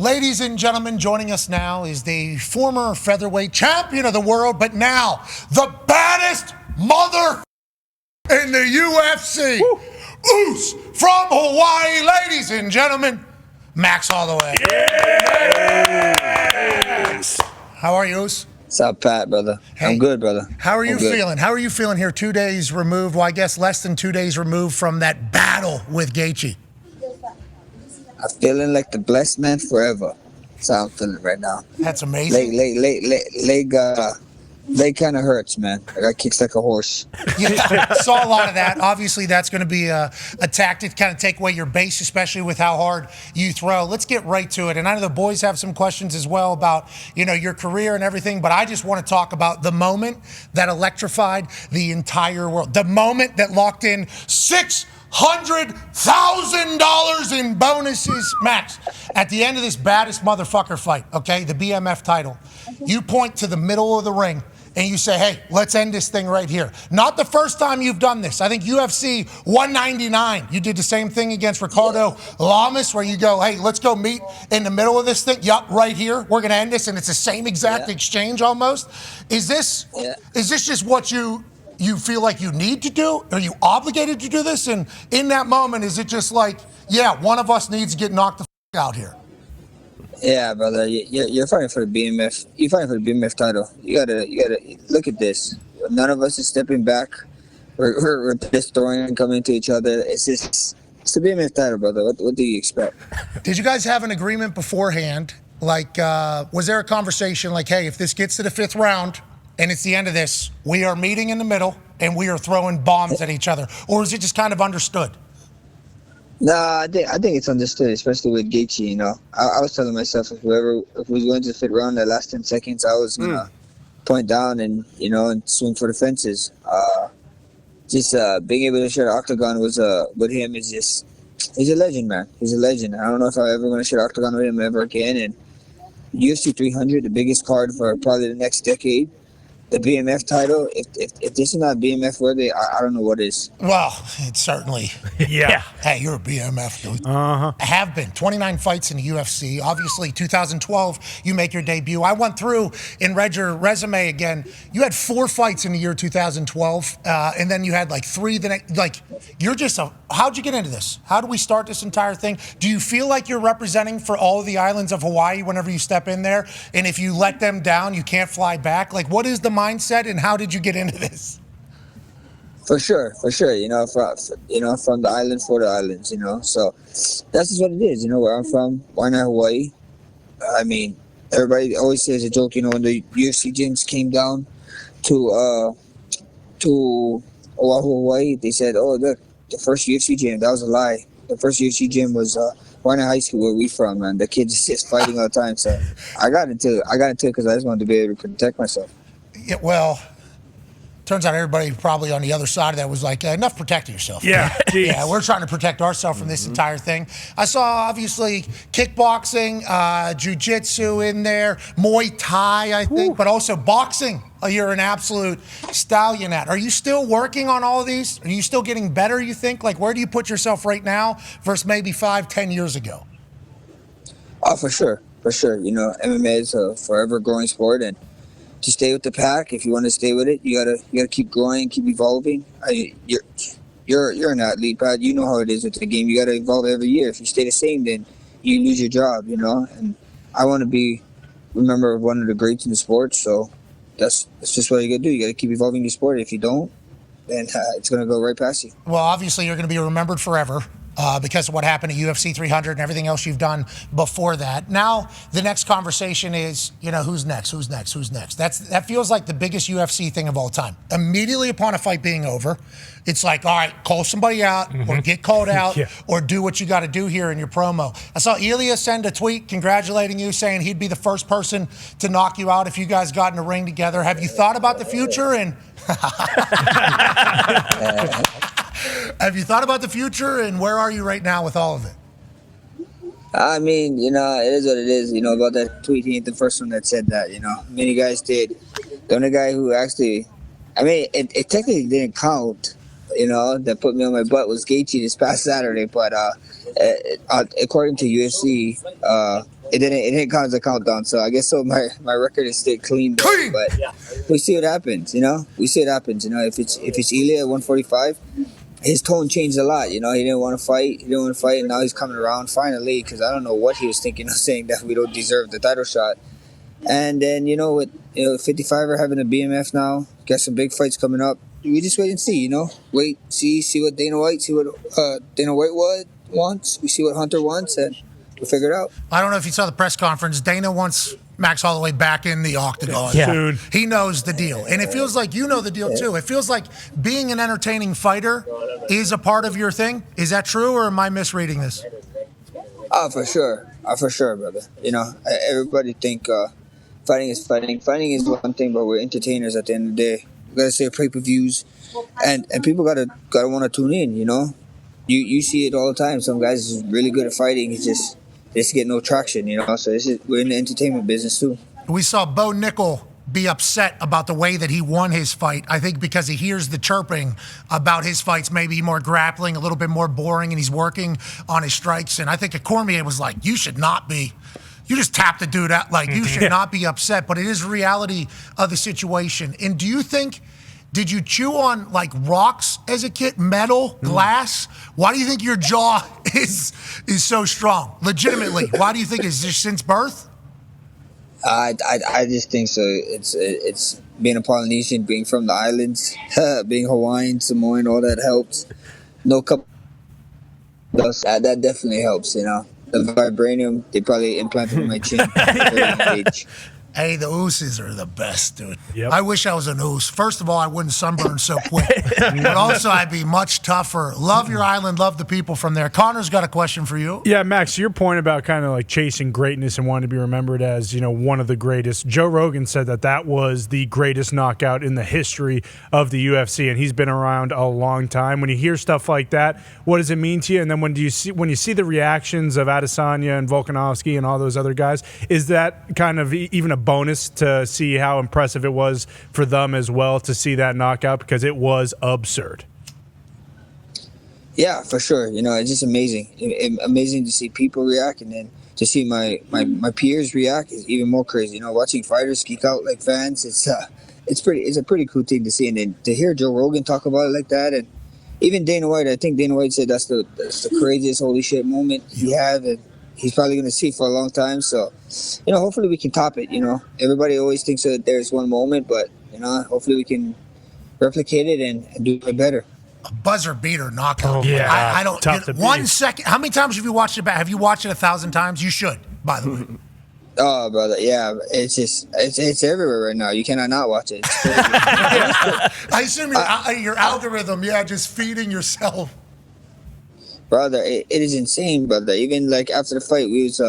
Ladies and gentlemen, joining us now is the former featherweight champion of the world, but now the baddest mother in the UFC. Woo. Oos from Hawaii, ladies and gentlemen, Max Holloway. Yes. How are you, Oos? What's up, Pat, brother? Hey, I'm good, brother. How are you feeling? How are you feeling here 2 days removed, well, I guess less than 2 days removed from that battle with Gaethje? I'm feeling like the blessed man forever. That's how I'm feeling right now. That's amazing. Leg kind of hurts, man. I got kicks like a horse. Yeah, saw a lot of that. Obviously, that's going to be a tactic to kind of take away your base, especially with how hard you throw. Let's get right to it. And I know the boys have some questions as well about, your career and everything, but I just want to talk about the moment that electrified the entire world. The moment that locked in $600,000 in bonuses, Max, at the end of this baddest motherfucker fight, okay, the BMF title. You point to the middle of the ring and you say, hey, let's end this thing right here. Not the first time you've done this. I think UFC 199, you did the same thing against Ricardo Lamas, where you go, hey, let's go meet in the middle of this thing. Yup, right here. We're going to end this, and it's the same exact exchange almost. Is this just what you feel like you need to do? Are you obligated to do this? And in that moment, is it just like, yeah, one of us needs to get knocked the out here? Yeah, brother. You're fighting for the BMF. You're fighting for the BMF title. You gotta look at this. None of us is stepping back. We're just throwing and coming to each other. It's the BMF title, brother. What do you expect? Did you guys have an agreement beforehand? Like, was there a conversation like, hey, if this gets to the fifth round and it's the end of this, we are meeting in the middle and we are throwing bombs at each other? Or is it just kind of understood? No, I think it's understood, especially with Gaethje. I was telling myself if we was going to the fifth round, that last 10 seconds, I was gonna point down and and swing for the fences. Just being able to share the octagon was with him is just, he's a legend, man. He's a legend. I don't know if I'm ever gonna share the octagon with him ever again. And UFC 300, the biggest card for probably the next decade. The BMF title, if this is not BMF worthy, I don't know what is. Well, it's certainly. Yeah. Hey, you're a BMF, dude. Uh-huh. Have been. 29 fights in the UFC. Obviously, 2012, you make your debut. I went through and read your resume again. You had 4 fights in the year 2012, and then you had like 3 the next. Like, you're just how'd you get into this? How do we start this entire thing? Do you feel like you're representing for all of the islands of Hawaii whenever you step in there? And if you let them down, you can't fly back? Like, what is the mindset, and how did you get into this? For sure. From the island for the islands. So that's just what it is. Where I'm from, why not Hawaii? I mean, everybody always says a joke. When the UFC gyms came down to Oahu, Hawaii, they said, "Oh, look, the first UFC gym." That was a lie. The first UFC gym was Warner High School, where we from, and the kids just fighting all the time. So I got into it because I just wanted to be able to protect myself. Yeah, well, turns out everybody probably on the other side of that was like, enough protecting yourself. Yeah, yeah, we're trying to protect ourselves from this entire thing. I saw, obviously, kickboxing, jiu-jitsu in there, Muay Thai, I think, but also boxing. You're an absolute stallion at. Are you still working on all of these? Are you still getting better, you think? Like, where do you put yourself right now versus maybe 5-10 years ago? Oh, for sure. MMA is a forever growing sport, and to stay with the pack, if you want to stay with it, you gotta keep growing, keep evolving. You're an athlete, Pat. You know how it is with the game. You gotta evolve every year. If you stay the same, then you lose your job. And I want to be remembered one of the greats in the sport. So that's just what you gotta do. You gotta keep evolving the sport. If you don't, then it's gonna go right past you. Well, obviously, you're gonna be remembered forever. Because of what happened at UFC 300 and everything else you've done before that. Now, the next conversation is, who's next? That feels like the biggest UFC thing of all time. Immediately upon a fight being over, it's like, all right, call somebody out or get called out or do what you got to do here in your promo. I saw Ilya send a tweet congratulating you, saying he'd be the first person to knock you out if you guys got in a ring together. Have you thought about the future? Have you thought about the future, and where are you right now with all of it? I mean, it is what it is. About that tweet, he ain't the first one that said that. Many guys did. The only guy who actually, it technically didn't count. That put me on my butt was Gaethje this past Saturday. But according to UFC, didn't count as a countdown. So I guess so. My record is still clean, there, but we see what happens. We see what happens. If it's Ilya at 145, his tone changed a lot. He didn't want to fight. And now he's coming around finally, because I don't know what he was thinking of saying that we don't deserve the title shot. And then with 55er having a BMF now, got some big fights coming up. We just wait and see. Wait, see what Dana White wants. We see what Hunter wants, and we'll figure it out. I don't know if you saw the press conference. Dana wants Max Holloway back in the octagon. Yeah. Dude. He knows the deal. And it feels like you know the deal, too. It feels like being an entertaining fighter is a part of your thing. Is that true, or am I misreading this? For sure, brother. Everybody think fighting is fighting. Fighting is one thing, but we're entertainers at the end of the day. We gotta say pay-per-views, and people gotta want to tune in. You see it all the time. Some guys is really good at fighting. It's just they just get no traction. So we're in the entertainment business too. We saw Bo Nickel be upset about the way that he won his fight. I think because he hears the chirping about his fights, maybe more grappling, a little bit more boring, and he's working on his strikes. And I think Cormier was like, you should not be. You just tap the dude out. Like, you should not be upset. But it is reality of the situation. And do you think, did you chew on, like, rocks as a kid? Metal? Glass? Why do you think your jaw is so strong? Legitimately. Why do you think it's just since birth? I just think so. It's being a Polynesian, being from the islands, being Hawaiian, Samoan, all that helps. No cup. That definitely helps, The vibranium, they probably implanted in my chin. Hey, the ooses are the best, dude. Yep. I wish I was an oos. First of all, I wouldn't sunburn so quick. But also, I'd be much tougher. Love your island. Love the people from there. Connor's got a question for you. Yeah, Max, to your point about kind of like chasing greatness and wanting to be remembered as, one of the greatest. Joe Rogan said that was the greatest knockout in the history of the UFC, and he's been around a long time. When you hear stuff like that, what does it mean to you? And then when you see the reactions of Adesanya and Volkanovski and all those other guys, is that kind of even a bonus to see how impressive it was for them as well to see that knockout, because it was absurd? Yeah, for sure. It's just amazing. Amazing to see people react, and then to see my peers react is even more crazy. Watching fighters speak out like fans, it's a pretty cool thing to see, and then to hear Joe Rogan talk about it like that, and even Dana White. I think Dana White said that's the craziest holy shit moment he had, and he's probably going to see for a long time. So, hopefully we can top it. Everybody always thinks that there's one moment, but, hopefully we can replicate it and do it better. A buzzer beater knockout. Oh, yeah. I don't. Tough to 1 beat. second. How many times have you watched it back? Have you watched it 1,000 times? You should, by the way. Oh, brother, yeah. It's everywhere right now. You cannot not watch it. I assume your algorithm, just feeding yourself. Brother, it is insane, brother. Even like after the fight, we was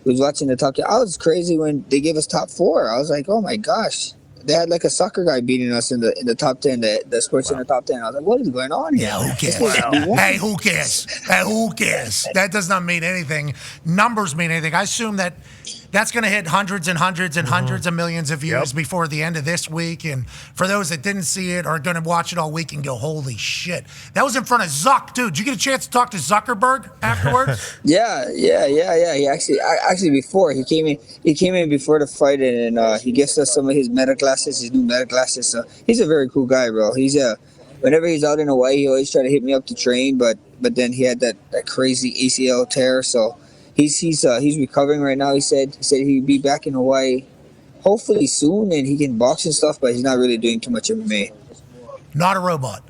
watching the top 10. I was crazy when they gave us top 4. I was like, oh my gosh, they had like a soccer guy beating us in the top 10, the sports in the top 10. I was like, what is going on here? Yeah, who cares? Hey, who cares? That does not mean anything. Numbers mean anything. I assume that's going to hit hundreds and hundreds and hundreds of millions of views before the end of this week. And for those that didn't see it or are going to watch it all week and go, holy shit. That was in front of Zuck, dude. Did you get a chance to talk to Zuckerberg afterwards? Yeah. He actually before he came in before the fight, and he gifts us some of his meta glasses, his new meta glasses. So he's a very cool guy, bro. Whenever he's out in Hawaii, he always try to hit me up to train, but then he had that crazy ACL tear, so he's recovering right now. He said he'd be back in Hawaii hopefully soon, and he can box and stuff, but he's not really doing too much MMA. Not a robot.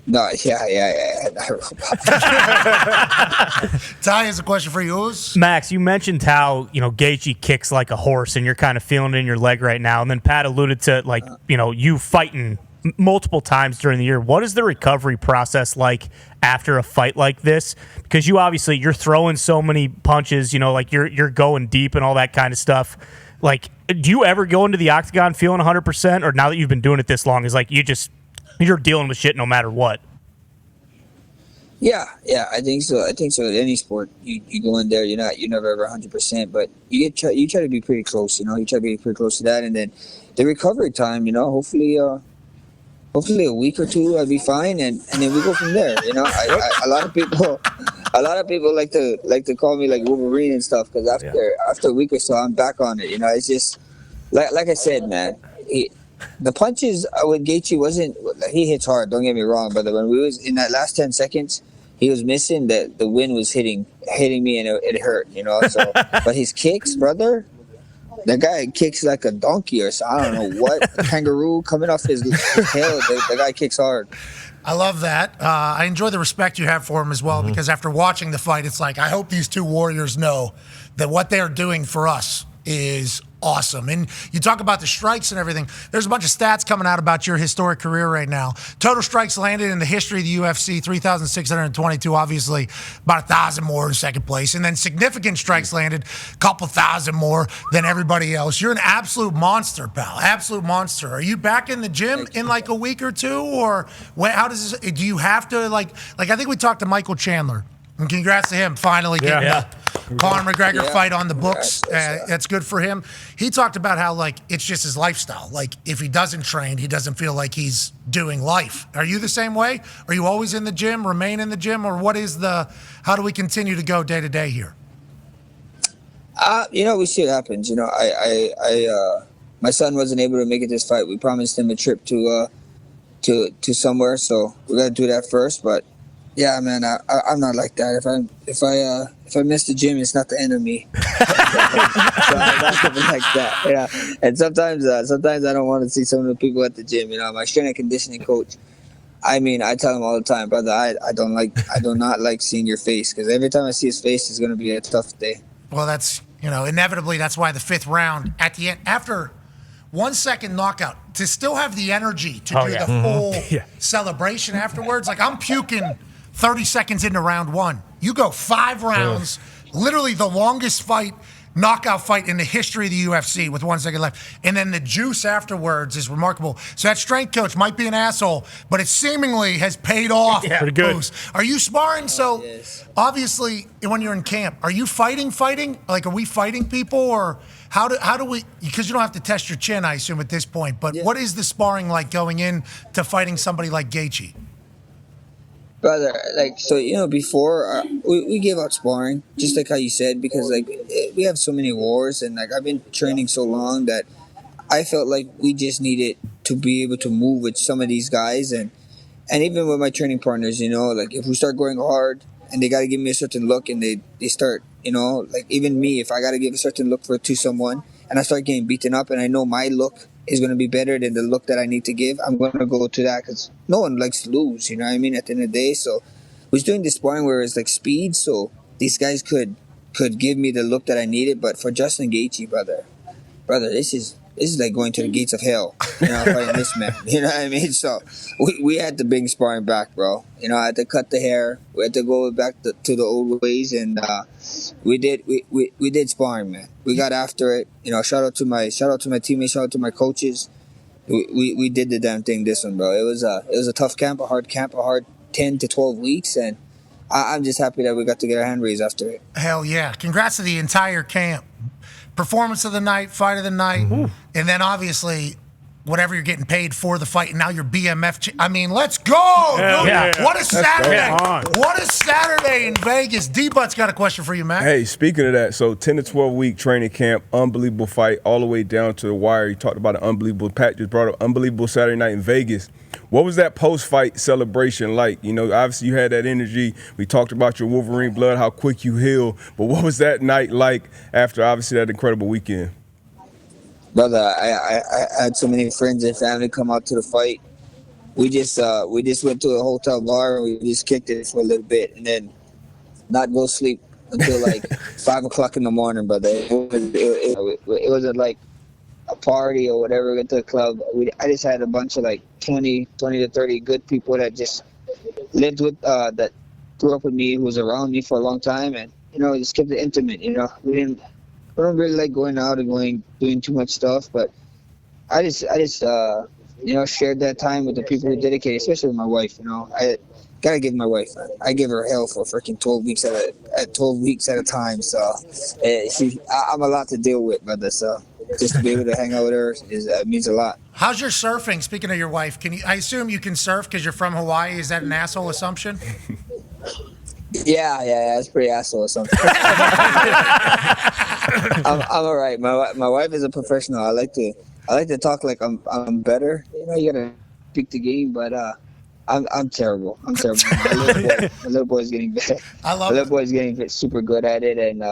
No, yeah, not a robot. Ty has a question for you. Max, you mentioned how, Gaethje kicks like a horse and you're kind of feeling it in your leg right now. And then Pat alluded to, you fighting multiple times during the year. What is the recovery process like after a fight like this? Because you're throwing so many punches, you're going deep and all that kind of stuff. Like, do you ever go into the octagon feeling 100%? Or now that you've been doing it this long, is like you're dealing with shit no matter what? Yeah, I think so. In any sport, you go in there, you're never ever 100%, but you try to be pretty close. You try to be pretty close to that, and then the recovery time. Hopefully a week or two I'll be fine, and then we go from there. A lot of people A lot of people like to call me like Wolverine and stuff because after a week or so, I'm back on it. You know, it's just like I said, man. The punches with Gaethje wasn't. He hits hard. Don't get me wrong, but when we was in that last 10 seconds, he was missing. That the wind was hitting me, and it hurt. You know. So, but his kicks, brother. The guy kicks like a donkey or so. I don't know what. A kangaroo coming off his tail. The guy kicks hard. I love that. I enjoy the respect you have for him as well, because after watching the fight, it's like, I hope these two warriors know that what they're doing for us is awesome. And you talk about the strikes and everything. There's a bunch of stats coming out about your historic career right now. Total strikes landed in the history of the UFC, 3,622, obviously about 1,000 more in second place. And then significant strikes landed, a couple thousand more than everybody else. You're an absolute monster, pal. Absolute monster. Are you back in the gym in like a week or two? Or how does this, do you have to like I think we talked to Michael Chandler. And congrats to him finally getting the Conor McGregor fight on the books. That's good for him. He talked about how like it's just his lifestyle. Like if he doesn't train, he doesn't feel like he's doing life. Are you the same way? Are you always in the gym, remain in the gym, or how do we continue to go day to day here? You know, we see it happens. You know, my son wasn't able to make it this fight. We promised him a trip to somewhere, so we got to do that first. But yeah, man, I'm not like that. If I miss the gym, it's not the end of me. So I'm not something like that. Yeah, and sometimes I don't want to see some of the people at the gym. You know, my strength and conditioning coach. I mean, I tell him all the time, brother. I do not like seeing your face, because every time I see his face, it's gonna be a tough day. Well, that's inevitably that's why the fifth round at the end after 1 second knockout to still have the energy to do the full celebration afterwards. Like I'm puking 30 seconds into round one. You go 5 rounds, literally the longest knockout fight in the history of the UFC with 1 second left. And then the juice afterwards is remarkable. So that strength coach might be an asshole, but it seemingly has paid off. Pretty good. Boost. Are you sparring? So obviously when you're in camp, are you fighting? Like, are we fighting people, or how do we, because you don't have to test your chin, I assume, at this point, but what is the sparring like going in to fighting somebody like Gaethje? Brother, like, so, you know, before we gave out sparring, just like how you said, because like we have so many wars, and like I've been training so long that I felt like we just needed to be able to move with some of these guys, and even with my training partners, you know, like if we start going hard and they got to give me a certain look, and they start, you know, like even me, if I got to give a certain look to someone and I start getting beaten up and I know my look is going to be better than the look that I need to give, I'm going to go to that, because no one likes to lose, you know what I mean, at the end of the day. So I was doing this sparring where it's like speed, so these guys could give me the look that I needed. But for Justin Gaethje, brother, this is like going to the gates of hell, you know, fighting this man, you know what I mean? So we had to bring sparring back, bro. You know, I had to cut the hair, we had to go back to the old ways, and we did sparring, man. We got after it. You know, shout out to my teammates, shout out to my coaches. We did the damn thing this one, bro. It was a tough camp, a hard 10 to 12 weeks, and I'm just happy that we got to get our hand raised after it. Hell yeah. Congrats to the entire camp. Performance of the night, fight of the night, and then obviously whatever you're getting paid for the fight, and now you're BMF. I mean, let's go, dude. Yeah. What a Saturday. What a Saturday in Vegas. D-Butt's got a question for you, Mac. Hey, speaking of that, so 10 to 12 week training camp, unbelievable fight all the way down to the wire. You talked about an unbelievable, Pat just brought up unbelievable Saturday night in Vegas. What was that post-fight celebration like? You know, obviously you had that energy. We talked about your Wolverine blood, how quick you heal. But what was that night like after, obviously, that incredible weekend? Brother, I had so many friends and family come out to the fight. We just went to a hotel bar and we just kicked it for a little bit, and then not go sleep until like 5 o'clock in the morning, brother. It wasn't like a party or whatever. We went to the club. I just had a bunch of like 20 to 30 good people that just lived with, that grew up with me, who was around me for a long time, and, you know, just kept it intimate, you know. We don't really like going out and doing too much stuff, but I just you know, shared that time with the people who dedicated, especially with my wife. You know, I gotta give my wife. I give her hell for freaking 12 weeks at a time. So I'm a lot to deal with, brother. So just to be able to hang out with her means a lot. How's your surfing? Speaking of your wife, I assume you can surf because you're from Hawaii. Is that an asshole assumption? Yeah, it's pretty asshole or something. I'm all right. My wife is a professional. I like to talk like I'm better. You know, you gotta pick the game, but I'm terrible. I'm terrible. My little boy's getting better. I love My it. little boy's getting super good at it, and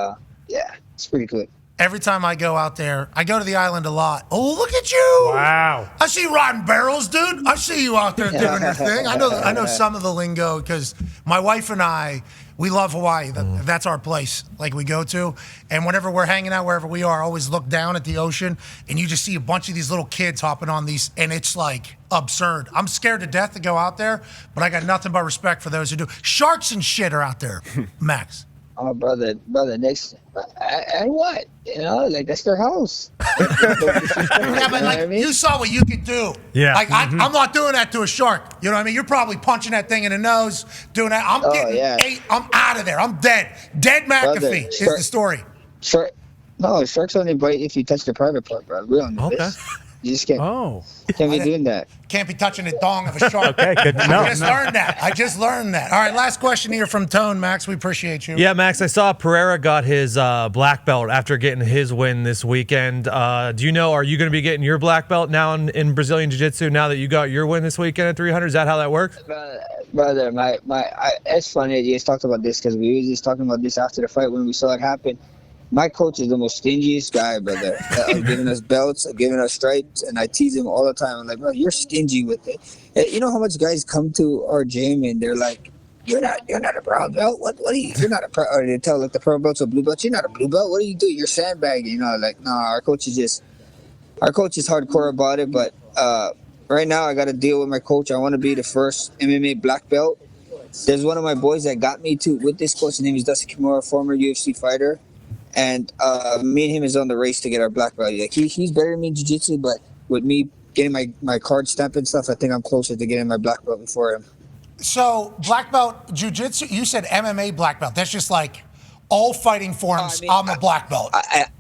yeah, it's pretty good. Every time I go out there, I go to the island a lot. Oh, look at you! Wow. I see you riding barrels, dude. I see you out there doing your thing. I know some of the lingo because my wife and I, we love Hawaii. That's our place, like we go to. And whenever we're hanging out, wherever we are, I always look down at the ocean, and you just see a bunch of these little kids hopping on these, and it's like absurd. I'm scared to death to go out there, but I got nothing but respect for those who do. Sharks and shit are out there, Max. Oh, brother, next, and what? You know, like that's their house. Yeah, but like you saw what you could do. Yeah. Like I'm not doing that to a shark. You know what I mean? You're probably punching that thing in the nose, doing that. I'm getting eight. I'm out of there. I'm dead. Dead McAfee is the story. Sharks only bite if you touch the private part, bro. We don't know this. You just can't. Can't be doing that. Can't be touching the dong of a shark. Okay, good to know. I just learned that. All right, last question here from Tone. Max, we appreciate you. Yeah, Max, I saw Pereira got his black belt after getting his win this weekend. Do you know, are you going to be getting your black belt now in Brazilian Jiu-Jitsu now that you got your win this weekend at 300? Is that how that works? Brother, it's funny that you guys talked about this because we were just talking about this after the fight when we saw it happen. My coach is the most stingiest guy, brother. Giving us belts, giving us stripes, and I tease him all the time. I'm like, bro, you're stingy with it. You know how much guys come to our gym and they're like, you're not a brown belt. What are you? You're not a pro. Or they tell like the pro belts or blue belts, you're not a blue belt. What do you do? You're sandbagging. You know, like nah. Our coach is hardcore about it. But right now, I got to deal with my coach. I want to be the first MMA black belt. There's one of my boys that got me with this coach. His name is Dustin Kimura, former UFC fighter. And me and him is on the race to get our black belt. Like he's better than me in jiu-jitsu, but with me getting my card stamp and stuff, I think I'm closer to getting my black belt before him. So black belt jiu-jitsu, you said MMA black belt. That's just like all fighting forms. I'm a black belt. I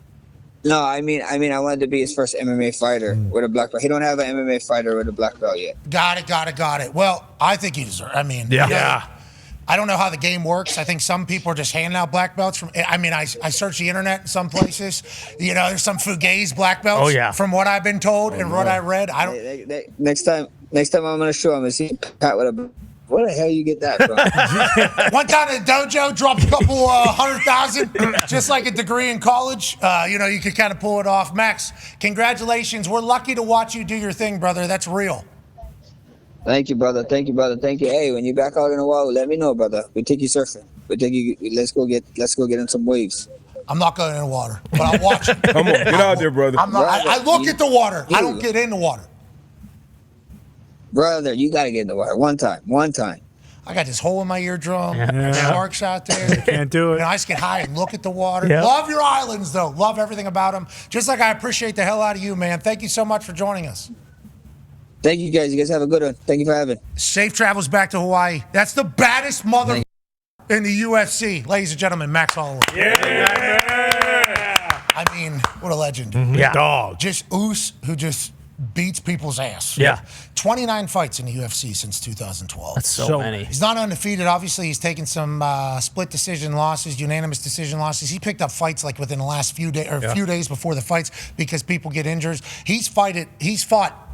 wanted to be his first MMA fighter with a black belt. He don't have an MMA fighter with a black belt yet. Got it. Well, I think he deserves. I mean, Yeah. I don't know how the game works. I think some people are just handing out black belts. I search the internet in some places. You know, there's some fugazi black belts. Oh, yeah. From what I've been told and what I read. I don't. Next time I'm gonna show him and see Pat with a. Where the hell you get that from? One time at the dojo, dropped a couple 100,000, just like a degree in college. You could kind of pull it off. Max, congratulations. We're lucky to watch you do your thing, brother. That's real. Thank you, brother. Thank you. Hey, when you back out in a while, let me know, brother. We take you surfing. Let's go get in some waves. I'm not going in the water, but I'll watch it. Come on, get out there, brother. I look at the water. I don't get in the water. Brother, you got to get in the water. One time. I got this hole in my eardrum. Sharks out there. Can't do it. I just get high and look at the water. Yep. Love your islands, though. Love everything about them. Just like I appreciate the hell out of you, man. Thank you so much for joining us. Thank you, guys. You guys have a good one. Thank you for having. Safe travels back to Hawaii. That's the baddest mother in the UFC. Ladies and gentlemen, Max Holloway. Yeah. I mean, what a legend. Yeah. Dog. Just Oos, who just beats people's ass. Yeah. 29 fights in the UFC since 2012. That's so many. He's not undefeated. Obviously, he's taken some split decision losses, unanimous decision losses. He picked up fights like within the last few days before the fights because people get injured. He's fought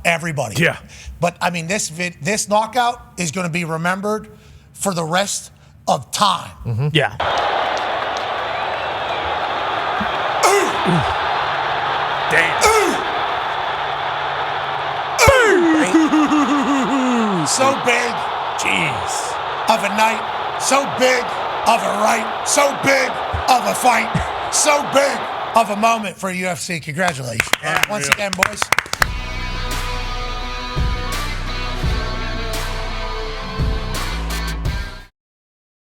everybody. Yeah. But I mean, this knockout is going to be remembered for the rest of time. Mm-hmm. Yeah. Damn. So big. Jeez. Of a night, so big of a right, so big of a fight, so big of a moment for UFC. Congratulations. Once again, boys.